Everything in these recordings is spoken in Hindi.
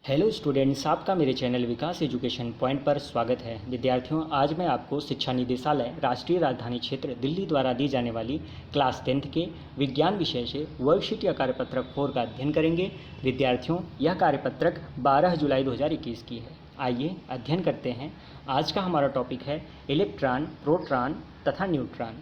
हेलो स्टूडेंट्स, आपका मेरे चैनल विकास एजुकेशन पॉइंट पर स्वागत है। विद्यार्थियों, आज मैं आपको शिक्षा निदेशालय राष्ट्रीय राजधानी क्षेत्र दिल्ली द्वारा दी जाने वाली क्लास 10th के विज्ञान विषय से वर्कशीट या कार्यपत्रक 4 का अध्ययन करेंगे। विद्यार्थियों, यह कार्यपत्रक 12 जुलाई 2021 की है। आइए अध्ययन करते हैं। आज का हमारा टॉपिक है इलेक्ट्रॉन, प्रोटॉन तथा न्यूट्रॉन।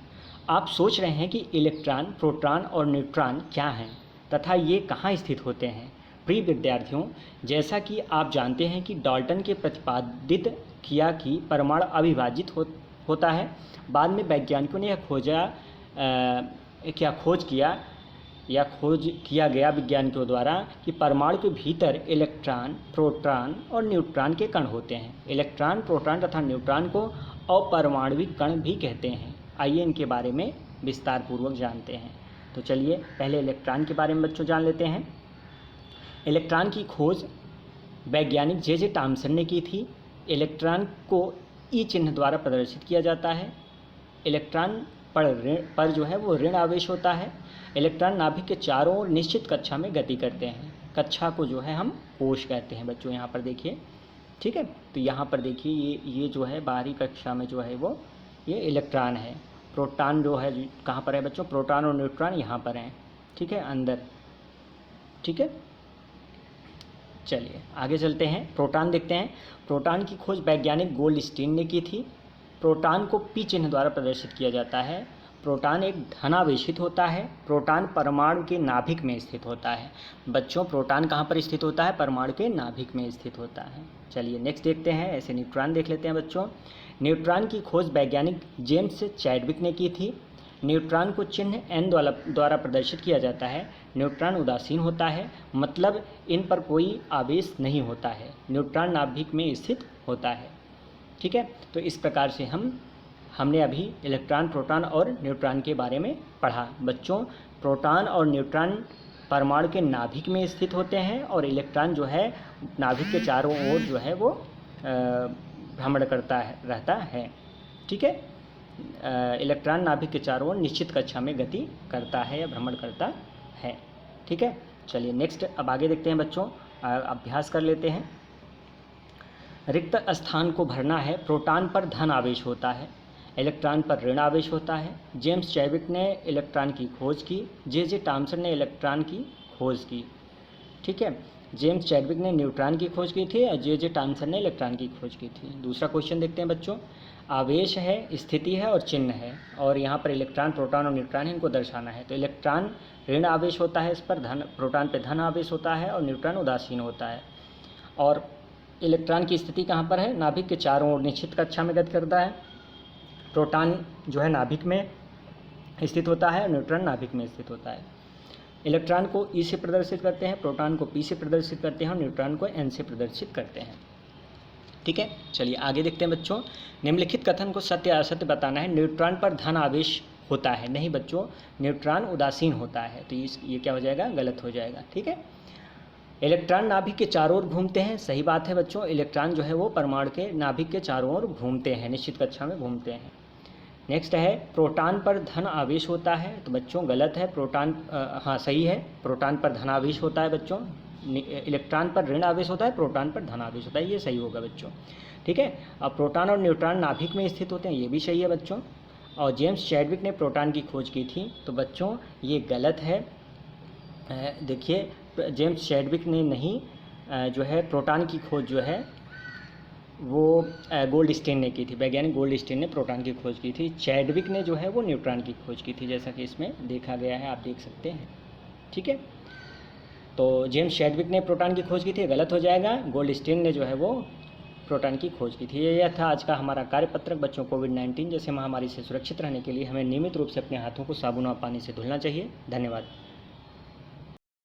आप सोच रहे हैं कि इलेक्ट्रॉन, प्रोटॉन और न्यूट्रॉन क्या हैं तथा ये कहाँ स्थित होते हैं। प्रिय विद्यार्थियों, जैसा कि आप जानते हैं कि डाल्टन के प्रतिपादित किया कि परमाणु अविभाजित होता है। बाद में वैज्ञानिकों ने खोज किया गया वैज्ञानिकों द्वारा कि परमाणु के भीतर इलेक्ट्रॉन, प्रोटॉन और न्यूट्रॉन के कण होते हैं। इलेक्ट्रॉन, प्रोटॉन तथा न्यूट्रॉन को अपरमाणविक कण भी कहते हैं। आइए इनके बारे में विस्तार पूर्वक जानते हैं। तो चलिए पहले इलेक्ट्रॉन के बारे में बच्चों जान लेते हैं। इलेक्ट्रॉन की खोज वैज्ञानिक जे टॉमसन ने की थी। इलेक्ट्रॉन को ई चिन्ह द्वारा प्रदर्शित किया जाता है। इलेक्ट्रॉन पर जो है वो ऋण आवेश होता है। इलेक्ट्रॉन नाभिक के चारों ओर निश्चित कक्षा में गति करते हैं। कक्षा को जो है हम कोश कहते हैं बच्चों। यहाँ पर देखिए, ठीक है। तो यहाँ पर देखिए ये जो है बाहरी कक्षा में जो है वो ये इलेक्ट्रॉन है। प्रोटॉन जो है कहाँ पर है बच्चों? प्रोटॉन और न्यूट्रॉन यहाँ पर हैं, ठीक है, अंदर, ठीक है। चलिए आगे चलते हैं, प्रोटॉन देखते हैं। प्रोटॉन की खोज वैज्ञानिक गोल्डस्टीन ने की थी। प्रोटॉन को पी चिन्ह द्वारा प्रदर्शित किया जाता है। प्रोटॉन एक धनावेशित होता है। प्रोटॉन परमाणु के नाभिक में स्थित होता है। बच्चों, प्रोटॉन कहाँ पर स्थित होता है? परमाणु के नाभिक में स्थित होता है। चलिए नेक्स्ट देखते हैं। ऐसे न्यूट्रॉन देख लेते हैं बच्चों। न्यूट्रॉन की खोज वैज्ञानिक जेम्स चैडविक ने की थी। न्यूट्रॉन को चिन्ह N द्वारा प्रदर्शित किया जाता है। न्यूट्रॉन उदासीन होता है, मतलब इन पर कोई आवेश नहीं होता है। न्यूट्रॉन नाभिक में स्थित होता है, ठीक है। तो इस प्रकार से हमने अभी इलेक्ट्रॉन, प्रोटॉन और न्यूट्रॉन के बारे में पढ़ा। बच्चों, प्रोटॉन और न्यूट्रॉन परमाणु के नाभिक में स्थित होते हैं और इलेक्ट्रॉन जो है नाभिक के चारों ओर जो है वो भ्रमण रहता है, ठीक है। इलेक्ट्रॉन नाभिक के चारों ओर निश्चित कक्षा में गति करता है या भ्रमण करता है, ठीक है। चलिए नेक्स्ट अब आगे देखते हैं बच्चों, अभ्यास कर लेते हैं। रिक्त स्थान को भरना है। प्रोटॉन पर धन आवेश होता है, इलेक्ट्रॉन पर ऋण आवेश होता है। जेम्स चैडविक ने इलेक्ट्रॉन की खोज की। जे टॉमसन ने इलेक्ट्रॉन की खोज की, ठीक है। जेम्स चैडविक ने न्यूट्रॉन की खोज की थी और जे टॉमसन ने इलेक्ट्रॉन की खोज की थी। दूसरा क्वेश्चन देखते हैं बच्चों। आवेश है, स्थिति है और चिन्ह है, और यहाँ पर इलेक्ट्रॉन, प्रोटॉन और न्यूट्रॉन है, इनको दर्शाना है। तो इलेक्ट्रॉन ऋण आवेश होता है, इस पर प्रोटॉन पे धन आवेश होता है और न्यूट्रॉन उदासीन होता है। और इलेक्ट्रॉन की स्थिति कहाँ पर है? नाभिक के चारों ओर निश्चित कक्षा में गति करता है। प्रोटॉन जो है नाभिक में स्थित होता है और न्यूट्रॉन नाभिक में स्थित होता है। इलेक्ट्रॉन को ई से प्रदर्शित करते हैं, प्रोटॉन को पी से प्रदर्शित करते हैं और न्यूट्रॉन को एन से प्रदर्शित करते हैं, ठीक है। चलिए आगे देखते हैं बच्चों। निम्नलिखित कथन को सत्य या असत्य बताना है। न्यूट्रॉन पर धन आवेश होता है। नहीं बच्चों, न्यूट्रॉन उदासीन होता है, तो ये क्या हो जाएगा? गलत हो जाएगा, ठीक है। इलेक्ट्रॉन नाभिक के चारों ओर घूमते हैं। सही बात है बच्चों, इलेक्ट्रॉन जो है वो परमाणु के नाभिक के चारों ओर घूमते हैं, निश्चित कक्षा में घूमते हैं। नेक्स्ट है, प्रोटॉन पर धन आवेश होता है। तो बच्चों गलत है। हाँ सही है, प्रोटॉन पर धन आवेश होता है बच्चों। इलेक्ट्रॉन पर ऋण आवेश होता है, प्रोटॉन पर धन आवेश होता है, ये सही होगा बच्चों, ठीक है। अब प्रोटॉन और न्यूट्रॉन नाभिक में स्थित होते हैं, ये भी सही है बच्चों। और जेम्स चैडविक ने प्रोटॉन की खोज की थी, तो बच्चों ये गलत है। देखिए, जेम्स चैडविक ने नहीं जो है प्रोटॉन की खोज जो है वो गोल्डस्टीन ने की थी। वैज्ञानिक गोल्डस्टीन ने प्रोटॉन की खोज की थी। चैडविक ने जो है वो न्यूट्रॉन की खोज की थी, जैसा कि इसमें देखा गया है, आप देख सकते हैं, ठीक है। तो जेम्स चैडविक ने प्रोटॉन की खोज की थी, गलत हो जाएगा। गोल्डस्टीन ने जो है वो प्रोटॉन की खोज की थी। यह था आज का हमारा कार्यपत्रक। बच्चों, कोविड-19 जैसे महामारी से सुरक्षित रहने के लिए हमें नियमित रूप से अपने हाथों को साबुन और पानी से धुलना चाहिए। धन्यवाद।